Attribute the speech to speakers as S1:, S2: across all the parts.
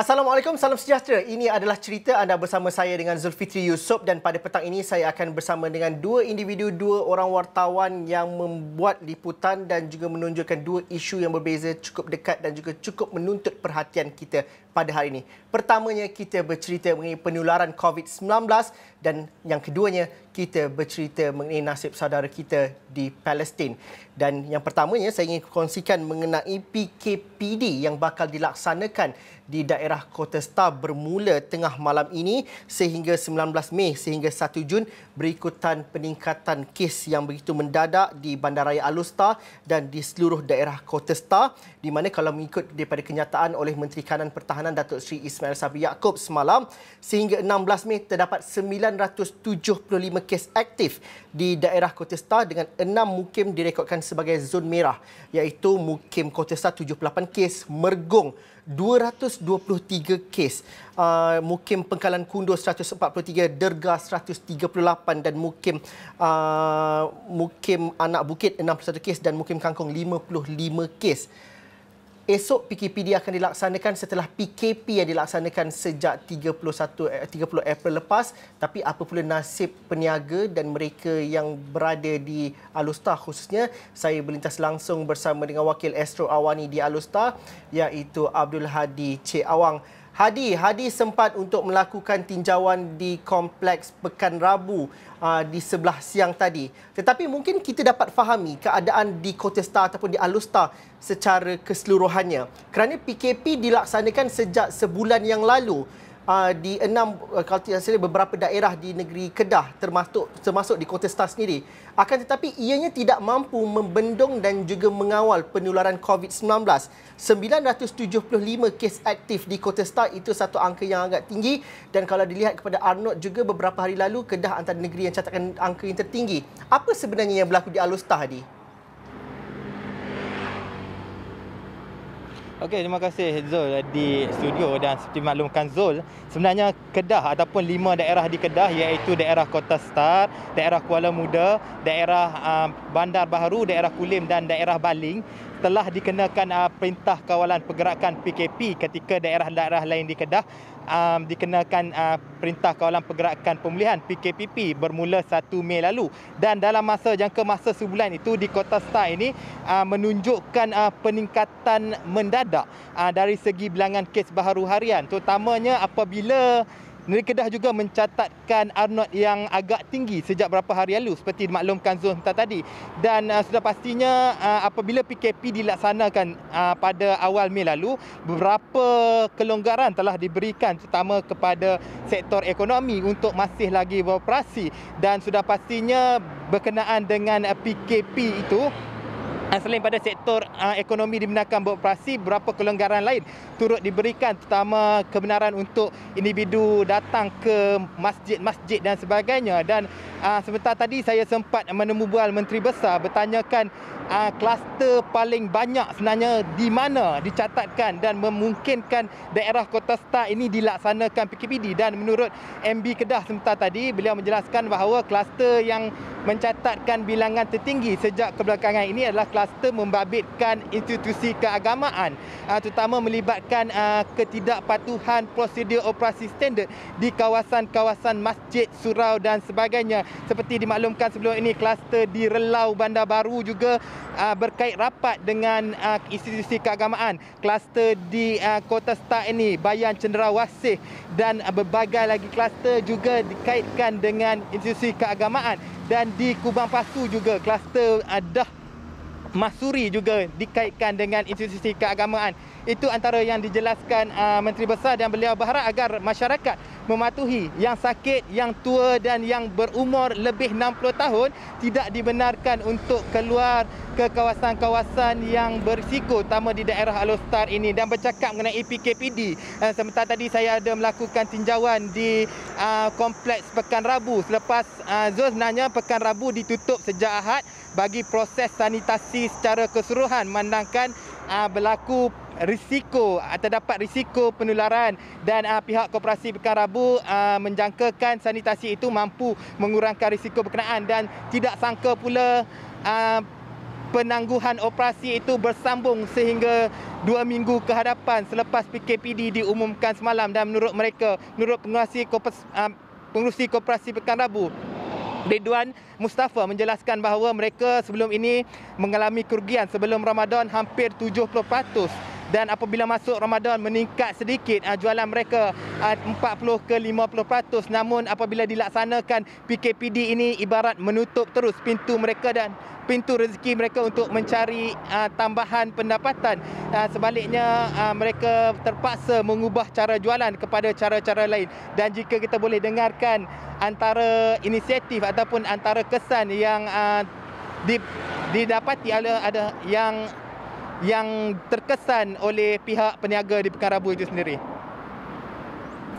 S1: Assalamualaikum, salam sejahtera. Ini adalah cerita anda bersama saya dengan Zulfitri Yusof dan pada petang ini saya akan bersama dengan dua individu, dua orang wartawan yang membuat liputan dan juga menunjukkan dua isu yang berbeza cukup dekat dan juga cukup menuntut perhatian kita pada hari ini. Pertamanya kita bercerita mengenai penularan COVID-19 dan yang keduanya kita bercerita mengenai nasib saudara kita di Palestin. Dan yang pertamanya saya ingin kongsikan mengenai PKPD yang bakal dilaksanakan di daerah Kota Star bermula tengah malam ini sehingga 19 Mei sehingga 1 Jun berikutan peningkatan kes yang begitu mendadak di Bandaraya Alustar dan di seluruh daerah Kota Star, di mana kalau mengikut daripada kenyataan oleh Menteri Kanan Pertahanan Datuk Seri Ismail Sabri Yaakob semalam, sehingga 16 Mei terdapat 975 kes aktif di daerah Kota Star dengan 6 mukim direkodkan sebagai zon merah, iaitu mukim Kota Star 78 kes, Mergong 223 kes, mukim Pengkalan Kundo 143, Derga 138 dan mukim Anak Bukit 61 kes dan mukim Kangkung 55 kes. Esok PKPD akan dilaksanakan setelah PKP yang dilaksanakan sejak 30 April lepas. Tapi apa pula nasib peniaga dan mereka yang berada di Alustar khususnya? Saya berlintas langsung bersama dengan wakil Astro Awani di Alustar, iaitu Abdul Hadi Cik Awang. Hadi sempat untuk melakukan tinjauan di Kompleks Pekan Rabu di sebelah siang tadi. Tetapi mungkin kita dapat fahami keadaan di Kota Star ataupun di Alustar secara keseluruhannya. Kerana PKP dilaksanakan sejak sebulan yang lalu di kalau tidak salah beberapa daerah di negeri Kedah termasuk di Kota Star sendiri. Akan tetapi ianya tidak mampu membendung dan juga mengawal penularan COVID-19. 975 kes aktif di Kota Star itu satu angka yang agak tinggi, dan kalau dilihat kepada Arnott juga beberapa hari lalu, Kedah antara negeri yang catatkan angka yang tertinggi. Apa sebenarnya yang berlaku di Alustar, Hadi?
S2: Okey, terima kasih Zul di studio. Dan seperti maklumkan Zul, sebenarnya Kedah ataupun 5 daerah di Kedah, iaitu daerah Kota Star, daerah Kuala Muda, daerah Bandar Baharu, daerah Kulim dan daerah Baling telah dikenakan perintah kawalan pergerakan PKP, ketika daerah-daerah lain di Kedah dikenakan perintah kawalan pergerakan pemulihan PKPP bermula 1 Mei lalu. Dan dalam jangka masa sebulan itu di Kota Star ini menunjukkan peningkatan mendadak dari segi bilangan kes baharu harian, terutamanya apabila negeri Kedah juga mencatatkan Arnott yang agak tinggi sejak beberapa hari lalu seperti dimaklumkan Zul tadi. Dan sudah pastinya apabila PKP dilaksanakan pada awal Mei lalu, beberapa kelonggaran telah diberikan terutama kepada sektor ekonomi untuk masih lagi beroperasi. Dan sudah pastinya berkenaan dengan PKP itu, selain pada sektor ekonomi dibenarkan beroperasi, beberapa kelonggaran lain turut diberikan, terutama kebenaran untuk individu datang ke masjid-masjid dan sebagainya. Dan sebentar tadi saya sempat menemu bual Menteri Besar bertanyakan kluster paling banyak sebenarnya di mana dicatatkan dan memungkinkan daerah Kota Star ini dilaksanakan PKPD. Dan menurut MB Kedah sebentar tadi, beliau menjelaskan bahawa kluster yang mencatatkan bilangan tertinggi sejak kebelakangan ini adalah kluster membabitkan institusi keagamaan, terutama melibatkan ketidakpatuhan prosedur operasi standard di kawasan-kawasan masjid, surau dan sebagainya. Seperti dimaklumkan sebelum ini, kluster di Relau Bandar Baru juga berkait rapat dengan institusi keagamaan. Kluster di Kota Star ini, Bayan Cenderawasih dan berbagai lagi kluster juga dikaitkan dengan institusi keagamaan. Dan di Kubang Pasu juga kluster Dah Masuri juga dikaitkan dengan institusi keagamaan. Itu antara yang dijelaskan Menteri Besar, dan beliau berharap agar masyarakat mematuhi yang sakit, yang tua dan yang berumur lebih 60 tahun tidak dibenarkan untuk keluar ke kawasan-kawasan yang berisiko, terutama di daerah Alustar ini. Dan bercakap mengenai PKPD, sebentar tadi saya ada melakukan tinjauan di Kompleks Pekan Rabu. Selepas Zul, sebenarnya Pekan Rabu ditutup sejak Ahad bagi proses sanitasi secara keseluruhan, memandangkan berlaku risiko, terdapat risiko penularan, dan pihak Koperasi Pekan Rabu menjangkakan sanitasi itu mampu mengurangkan risiko berkenaan. Dan tidak sangka pula penangguhan operasi itu bersambung sehingga 2 minggu ke hadapan selepas PKPD diumumkan semalam. Dan menurut mereka, menurut pengerusi Koperasi Pekan Rabu, Ridwan Mustafa menjelaskan bahawa mereka sebelum ini mengalami kerugian sebelum Ramadan hampir 70%. Dan apabila masuk Ramadan meningkat sedikit jualan mereka 40 ke 50%. Namun apabila dilaksanakan PKPD ini ibarat menutup terus pintu mereka dan pintu rezeki mereka untuk mencari tambahan pendapatan. Sebaliknya mereka terpaksa mengubah cara jualan kepada cara-cara lain. Dan jika kita boleh dengarkan antara inisiatif ataupun antara kesan yang didapati ada yang terkesan oleh pihak peniaga di Pekan Rabu itu sendiri.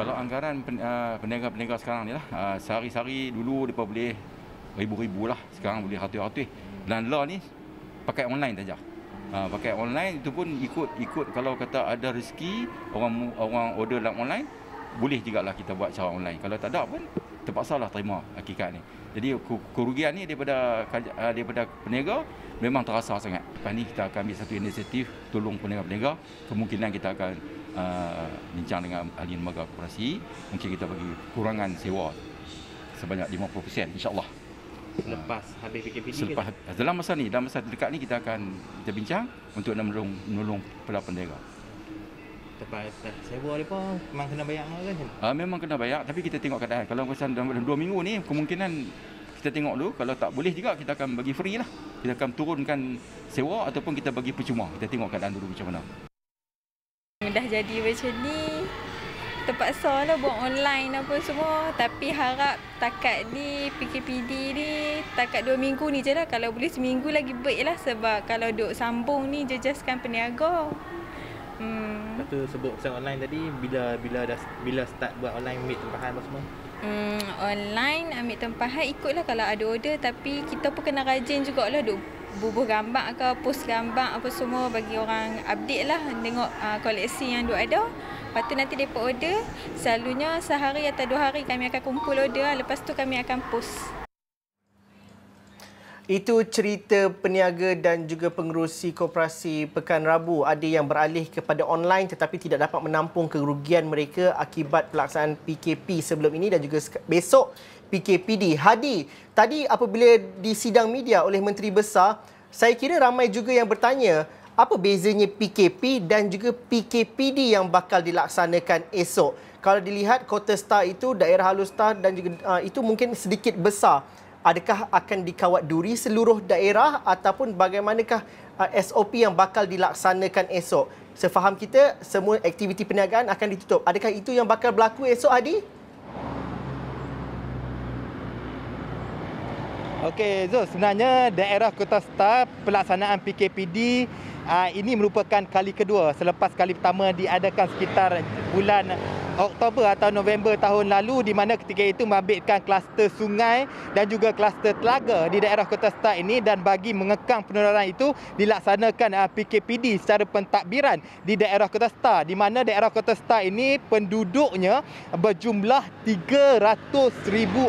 S3: Kalau anggaran peniaga-peniaga sekarang ni lah, sehari-hari dulu mereka boleh ribu-ribu lah, sekarang boleh ratus-ratus. Dan law ni pakai online saja. Pakai online itu pun ikut kalau kata ada rezeki, orang order dalam online, boleh juga lah kita buat secara online. Kalau tak ada pun terpaksa lah terima hakikat ni. Jadi kerugian ni daripada peniaga memang terasa sangat. Lepas ni kita akan ambil satu inisiatif tolong peniaga-peniaga. Kemungkinan kita akan bincang dengan ahli lembaga koperasi. Mungkin kita bagi kurangan sewa sebanyak 50% insya-Allah.
S2: Lepas habis PKPD
S3: dalam masa dekat ni kita bincang untuk menolong para peniaga.
S2: Tempat sewa dia pun memang kena bayar kan?
S3: Memang kena bayar, tapi kita tengok keadaan. Kalau dalam 2 minggu ni kemungkinan kita tengok dulu, kalau tak boleh juga kita akan bagi free lah. Kita akan turunkan sewa ataupun kita bagi percuma. Kita tengok keadaan dulu macam mana.
S4: Dah jadi macam ni, terpaksa lah buat online apa semua. Tapi harap takat ni PKPD ni takat 2 minggu ni je lah. Kalau boleh seminggu lagi baik lah. Sebab kalau duk sambung ni jejaskan peniaga.
S2: Lepas tu sebut pasal online tadi, bila start buat online ambil tempahan apa semua?
S4: Online ambil tempahan ikutlah kalau ada order. Tapi kita pun kena rajin jugalah duk bubuh gambar ke, post gambar apa semua bagi orang update lah. Tengok koleksi yang duk ada. Lepas tu nanti mereka order. Selalunya sehari atau 2 hari kami akan kumpul order lah. Lepas tu kami akan post.
S1: Itu cerita peniaga dan juga pengerusi Koperasi Pekan Rabu. Ada yang beralih kepada online tetapi tidak dapat menampung kerugian mereka akibat pelaksanaan PKP sebelum ini dan juga besok PKPD. Hadi, tadi apabila di sidang media oleh Menteri Besar, saya kira ramai juga yang bertanya apa bezanya PKP dan juga PKPD yang bakal dilaksanakan esok. Kalau dilihat Kota Star itu, daerah Halus Star dan juga itu mungkin sedikit besar. Adakah akan dikawat duri seluruh daerah ataupun bagaimanakah SOP yang bakal dilaksanakan esok? Sefaham kita, semua aktiviti perniagaan akan ditutup. Adakah itu yang bakal berlaku esok, Hadi?
S2: Okey, Zul, sebenarnya daerah Kota Star pelaksanaan PKPD ini merupakan kali kedua selepas kali pertama diadakan sekitar bulan Oktober atau November tahun lalu, di mana ketika itu membabitkan kluster sungai dan juga kluster telaga di daerah Kota Star ini. Dan bagi mengekang penularan itu dilaksanakan PKPD secara pentadbiran di daerah Kota Star, di mana daerah Kota Star ini penduduknya berjumlah 300,000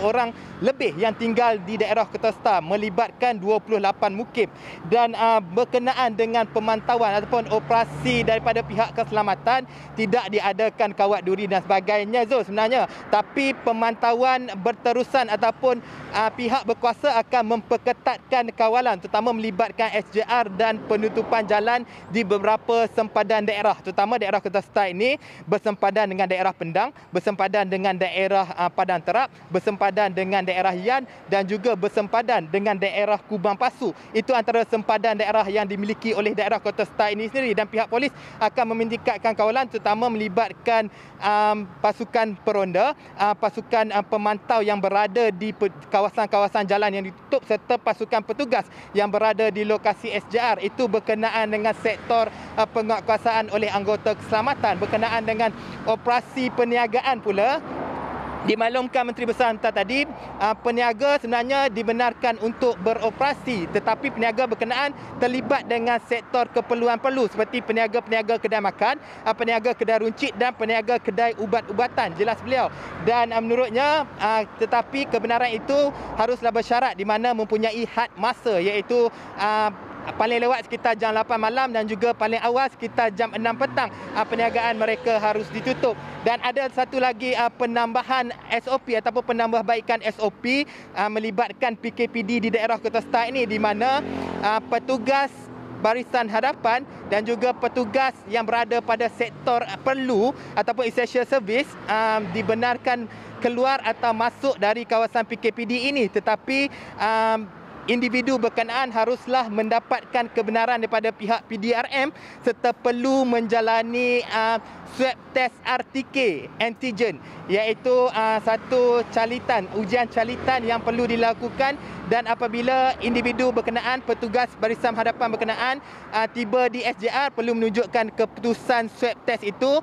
S2: orang lebih yang tinggal di daerah Kota Star, melibatkan 28 mukim. Dan berkenaan dengan pemantauan ataupun operasi daripada pihak keselamatan, tidak diadakan kawat duri dan sebagainya, Zul, sebenarnya. Tapi pemantauan berterusan ataupun pihak berkuasa akan memperketatkan kawalan, terutama melibatkan SJR dan penutupan jalan di beberapa sempadan daerah, terutama daerah Kota Star ini bersempadan dengan daerah Pendang, bersempadan dengan daerah Padang Terap, bersempadan dengan daerah Yan dan juga bersempadan dengan daerah Kubang Pasu. Itu antara sempadan daerah yang dimiliki oleh daerah Kota Star ini sendiri. Dan pihak polis akan mementingkatkan kawalan, terutama melibatkan pasukan peronda, pasukan pemantau yang berada di kawasan-kawasan jalan yang ditutup, serta pasukan petugas yang berada di lokasi SJR. Itu berkenaan dengan sektor penguatkuasaan oleh anggota keselamatan. Berkenaan dengan operasi perniagaan pula, dimaklumkan Menteri Besar tadi, peniaga sebenarnya dibenarkan untuk beroperasi, tetapi peniaga berkenaan terlibat dengan sektor keperluan perlu seperti peniaga-peniaga kedai makan, peniaga kedai runcit dan peniaga kedai ubat-ubatan, jelas beliau. Dan menurutnya, tetapi kebenaran itu haruslah bersyarat di mana mempunyai had masa, iaitu paling lewat sekitar jam 8 malam dan juga paling awal sekitar jam 6 petang perniagaan mereka harus ditutup. Dan ada satu lagi penambahan SOP ataupun penambahbaikan SOP melibatkan PKPD di daerah Kota Star ini, di mana petugas barisan hadapan dan juga petugas yang berada pada sektor perlu ataupun essential service dibenarkan keluar atau masuk dari kawasan PKPD ini, tetapi individu berkenaan haruslah mendapatkan kebenaran daripada pihak PDRM serta perlu menjalani swab test RTK antigen, iaitu satu ujian calitan yang perlu dilakukan. Dan apabila individu berkenaan, petugas barisan hadapan berkenaan tiba di SJR, perlu menunjukkan keputusan swab test itu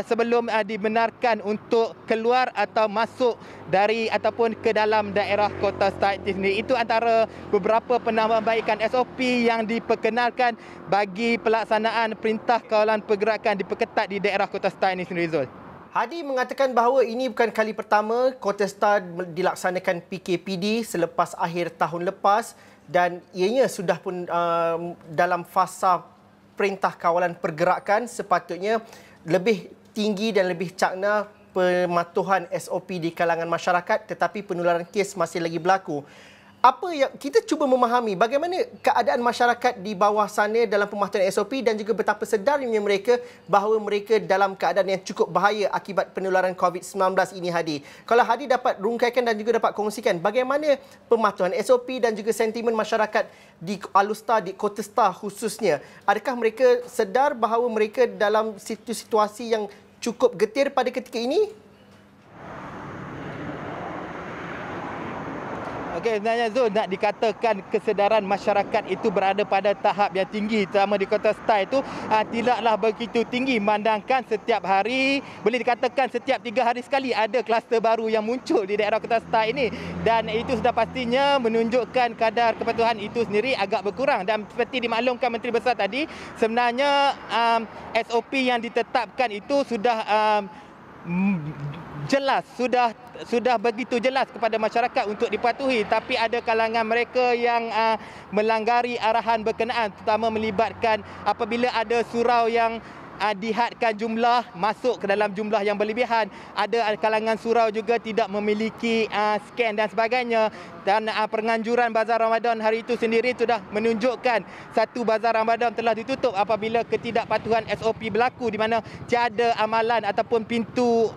S2: sebelum dibenarkan untuk keluar atau masuk dari ataupun ke dalam daerah Kota Star itu sendiri. Itu antara beberapa penambahbaikan SOP yang diperkenalkan bagi pelaksanaan perintah kawalan pergerakan diperketat di daerah Kota Star ini sendiri, Zul.
S1: Hadi mengatakan bahawa ini bukan kali pertama Kota Star dilaksanakan PKPD selepas akhir tahun lepas, dan ianya sudah pun dalam fasa perintah kawalan pergerakan. Sepatutnya lebih tinggi dan lebih cakna pematuhan SOP di kalangan masyarakat, tetapi penularan kes masih lagi berlaku. Apa yang kita cuba memahami bagaimana keadaan masyarakat di bawah sana dalam pematuhan SOP dan juga betapa sedarnya mereka bahawa mereka dalam keadaan yang cukup bahaya akibat penularan COVID-19 ini, Hadi. Kalau Hadi dapat rungkaikan dan juga dapat kongsikan bagaimana pematuhan SOP dan juga sentimen masyarakat di Alustar, di Kota Star khususnya. Adakah mereka sedar bahawa mereka dalam situasi yang cukup getir pada ketika ini?
S2: Okey, sebenarnya Zul, nak dikatakan kesedaran masyarakat itu berada pada tahap yang tinggi, terutama di Kota Star itu tidaklah begitu tinggi, memandangkan setiap hari, boleh dikatakan setiap 3 hari sekali ada kluster baru yang muncul di daerah Kota Star ini, dan itu sudah pastinya menunjukkan kadar kepatuhan itu sendiri agak berkurang. Dan seperti dimaklumkan Menteri Besar tadi, sebenarnya SOP yang ditetapkan itu sudah jelas, sudah begitu jelas kepada masyarakat untuk dipatuhi, tapi ada kalangan mereka yang melanggari arahan berkenaan, terutama melibatkan apabila ada surau yang dihadkan jumlah masuk ke dalam jumlah yang berlebihan. Ada kalangan surau juga tidak memiliki scan dan sebagainya. Dan penganjuran Bazar Ramadan hari itu sendiri sudah menunjukkan satu Bazar Ramadan telah ditutup apabila ketidakpatuhan SOP berlaku, di mana tiada amalan ataupun pintu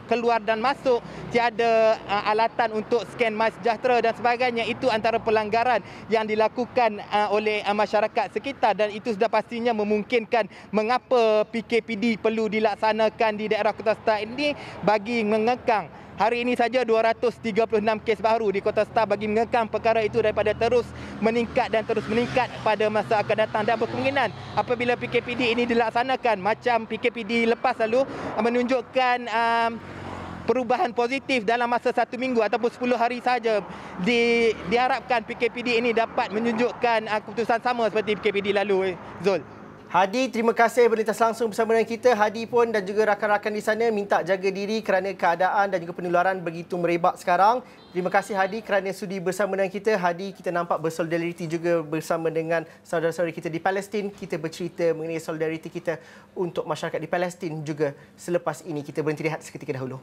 S2: keluar dan masuk, tiada alatan untuk scan MySejahtera dan sebagainya. Itu antara pelanggaran yang dilakukan oleh masyarakat sekitar, dan itu sudah pastinya memungkinkan mengapa PKPD perlu dilaksanakan di daerah Kota Star ini bagi mengekang. Hari ini saja 236 kes baru di Kota Star bagi mengekang perkara itu daripada terus meningkat dan terus meningkat pada masa akan datang. Dan berkemungkinan apabila PKPD ini dilaksanakan macam PKPD lepas lalu menunjukkan perubahan positif dalam masa 1 minggu ataupun 10 hari saja, diharapkan PKPD ini dapat menunjukkan keputusan sama seperti PKPD lalu, Zul.
S1: Hadi, terima kasih berlintas langsung bersama dengan kita. Hadi pun dan juga rakan-rakan di sana minta jaga diri kerana keadaan dan juga penularan begitu merebak sekarang. Terima kasih Hadi kerana sudi bersama dengan kita. Hadi, kita nampak bersolidariti juga bersama dengan saudara-saudara kita di Palestin. Kita bercerita mengenai solidariti kita untuk masyarakat di Palestin juga. Selepas ini kita berhenti rehat seketika dahulu.